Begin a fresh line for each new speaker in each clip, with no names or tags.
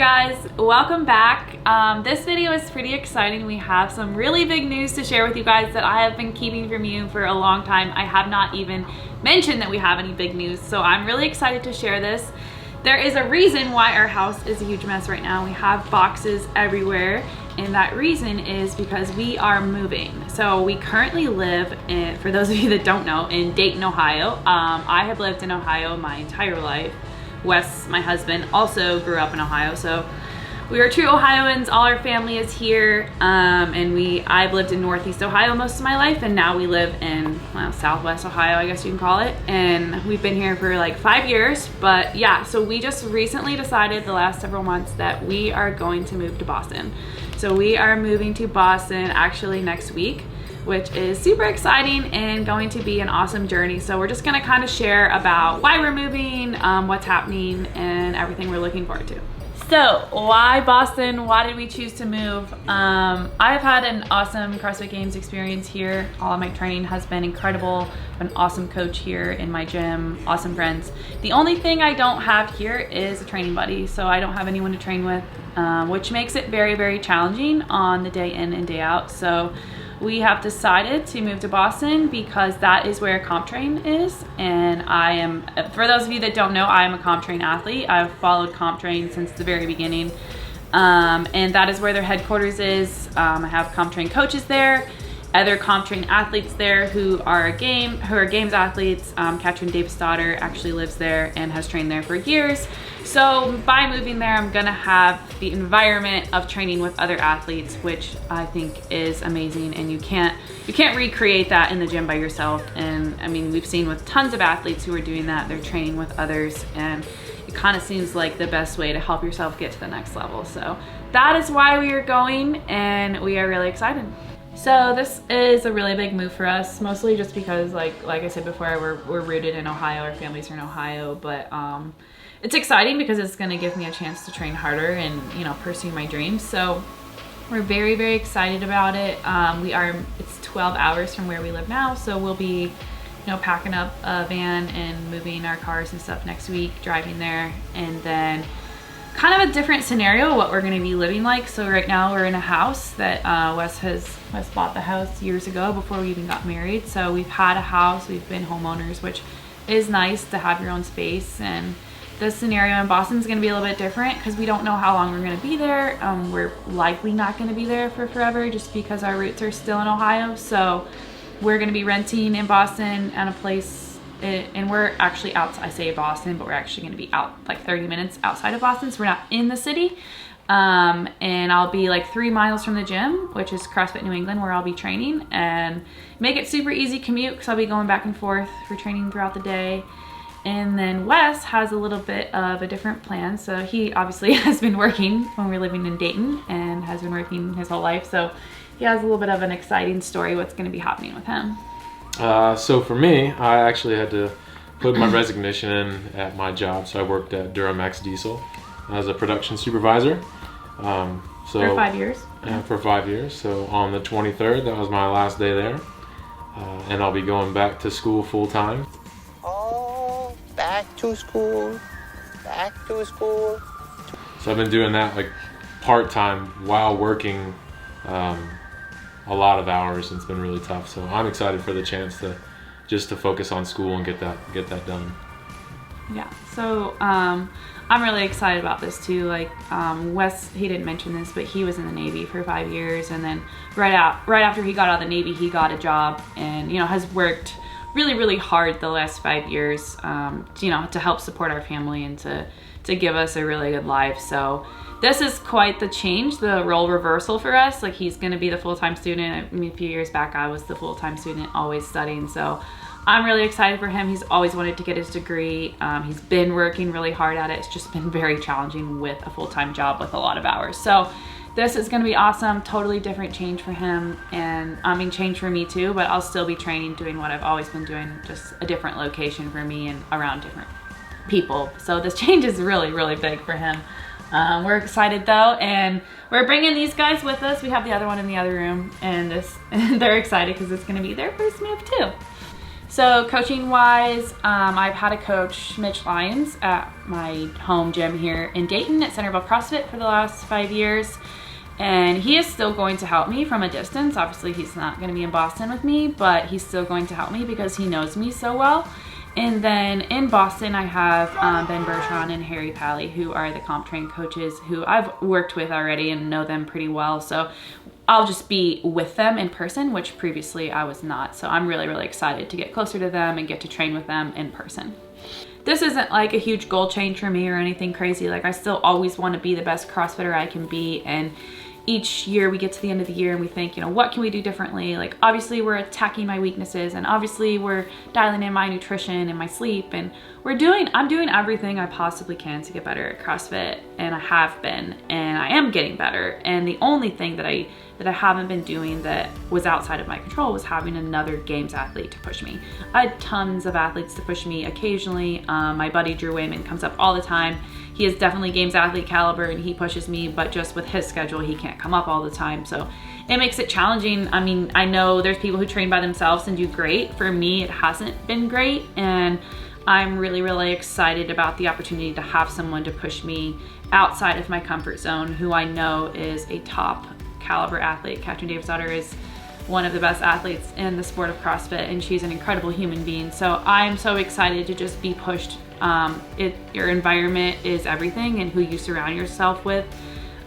guys, welcome back. This video is pretty exciting. We have some really big news to share with you guys that I have been keeping from you for a long time. I have not even mentioned that we have any big news, so I'm really excited to share this. There is a reason why our house is a huge mess right now. We have boxes everywhere, and that reason is because we are moving. So we currently live in, for those of you that don't know, in Dayton, Ohio. I have lived in Ohio my entire life. Wes, my husband, also grew up in Ohio, so we are true Ohioans. All our family is here, and I've lived in Northeast Ohio most of my life, and now we live in, well, Southwest Ohio, I guess you can call it, and we've been here for like 5 years. But yeah, so we just recently decided the last several months that we are going to move to Boston. So we are moving to Boston actually next week, which is super exciting and going to be an awesome journey. So we're just gonna kind of share about why we're moving, what's happening, and everything we're looking forward to. So why Boston? Why did we choose to move? I've had an awesome CrossFit Games experience here. All of my training has been incredible. An awesome coach here in my gym, awesome friends. The only thing I don't have here is a training buddy. So I don't have anyone to train with, which makes it very, very challenging on the day in and day out. So we have decided to move to Boston because that is where CompTrain is, and I am, for those of you that don't know, I am a CompTrain athlete. I've followed CompTrain since the very beginning, and that is where their headquarters is. I have CompTrain coaches there, other CompTrain athletes there who are games athletes. Katrin Davis-Daughter actually lives there and has trained there for years. So by moving there, I'm gonna have the environment of training with other athletes, which I think is amazing. And you can't recreate that in the gym by yourself. And I mean, we've seen with tons of athletes who are doing that, they're training with others, and it kind of seems like the best way to help yourself get to the next level. So that is why we are going, and we are really excited. So this is a really big move for us, mostly just because like I said before, we're rooted in Ohio, our families are in Ohio, but it's exciting because it's gonna give me a chance to train harder and, you know, pursue my dreams. So we're very, very excited about it. It's 12 hours from where we live now, so we'll be, you know, packing up a van and moving our cars and stuff next week, driving there, and then kind of a different scenario what we're going to be living like. So right now we're in a house that Wes bought the house years ago before we even got married. So we've had a house, we've been homeowners, which is nice to have your own space. And this scenario in Boston is going to be a little bit different because we don't know how long we're going to be there. We're likely not going to be there for forever just because our roots are still in Ohio. So we're going to be renting in Boston at a place, and we're actually out, I say Boston, but we're actually going to be out like 30 minutes outside of Boston, so we're not in the city. And I'll be like 3 miles from the gym, which is CrossFit New England, where I'll be training, and make it super easy commute because I'll be going back and forth for training throughout the day. And then Wes has a little bit of a different plan. So he obviously has been working when we're living in Dayton and has been working his whole life. So he has a little bit of an exciting story what's going to be happening with him.
So for me, I actually had to put my resignation in at my job. So I worked at Duramax Diesel as a production supervisor.
For 5 years?
For 5 years. So on the 23rd, that was my last day there. And I'll be going back to school full time.
Oh, back to school, back to school.
So I've been doing that like part-time while working a lot of hours, and it's been really tough. So I'm excited for the chance to focus on school and get that done.
Yeah, so I'm really excited about this too. Like Wes, he didn't mention this, but he was in the Navy for 5 years, and then right after he got out of the Navy, he got a job, and, you know, has worked really, really hard the last 5 years, you know, to help support our family and to give us a really good life. So this is quite the change, the role reversal for us. Like, he's going to be the full-time student. I mean, a few years back, I was the full-time student, always studying. So I'm really excited for him. He's always wanted to get his degree. He's been working really hard at it. It's just been very challenging with a full-time job with a lot of hours. So this is going to be awesome, totally different change for him. And I mean, change for me too, but I'll still be training, doing what I've always been doing, just a different location for me and around different people. So this change is really, really big for him. We're excited though, and we're bringing these guys with us. We have the other one in the other room, and they're excited because it's going to be their first move too. So coaching wise, I've had a coach, Mitch Lyons, at my home gym here in Dayton at Centerville CrossFit for the last 5 years. And he is still going to help me from a distance. Obviously he's not going to be in Boston with me, but he's still going to help me because he knows me so well. And then in Boston, I have Ben Bergeron and Harry Pally, who are the comp train coaches who I've worked with already and know them pretty well. So I'll just be with them in person, which previously I was not. So I'm really, really excited to get closer to them and get to train with them in person. This isn't like a huge goal change for me or anything crazy. Like I still always want to be the best CrossFitter I can be. And each year we get to the end of the year and we think, you know, what can we do differently? Like obviously we're attacking my weaknesses and obviously we're dialing in my nutrition and my sleep, and I'm doing everything I possibly can to get better at CrossFit, and I have been, and I am getting better. And the only thing that I haven't been doing that was outside of my control was having another games athlete to push me. I had tons of athletes to push me occasionally. My buddy Drew Wayman comes up all the time. He is definitely games athlete caliber and he pushes me, but just with his schedule, he can't come up all the time. So it makes it challenging. I mean, I know there's people who train by themselves and do great. For me, it hasn't been great. And I'm really, really excited about the opportunity to have someone to push me outside of my comfort zone, who I know is a top caliber athlete. Katrin Davidsdottir is one of the best athletes in the sport of CrossFit, and she's an incredible human being. So I'm so excited to just be pushed. Your environment is everything, and who you surround yourself with.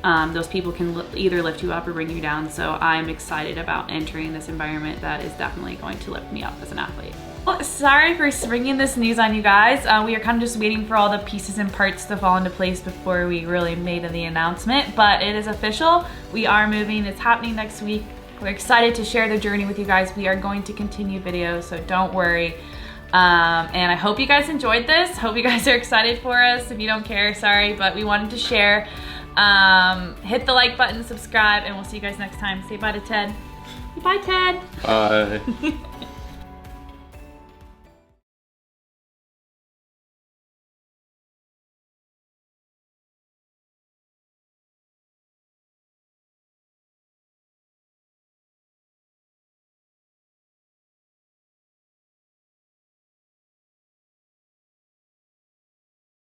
Those people can either lift you up or bring you down. So I'm excited about entering this environment that is definitely going to lift me up as an athlete. Well, sorry for springing this news on you guys. We are kind of just waiting for all the pieces and parts to fall into place before we really made the announcement, but it is official. We are moving. It's happening next week. We're excited to share the journey with you guys. We are going to continue videos, so don't worry. And I hope you guys enjoyed this. Hope you guys are excited for us. If you don't care, sorry, but we wanted to share. Hit the like button, subscribe, and we'll see you guys next time. Say bye to Ted. Bye, Ted.
Bye.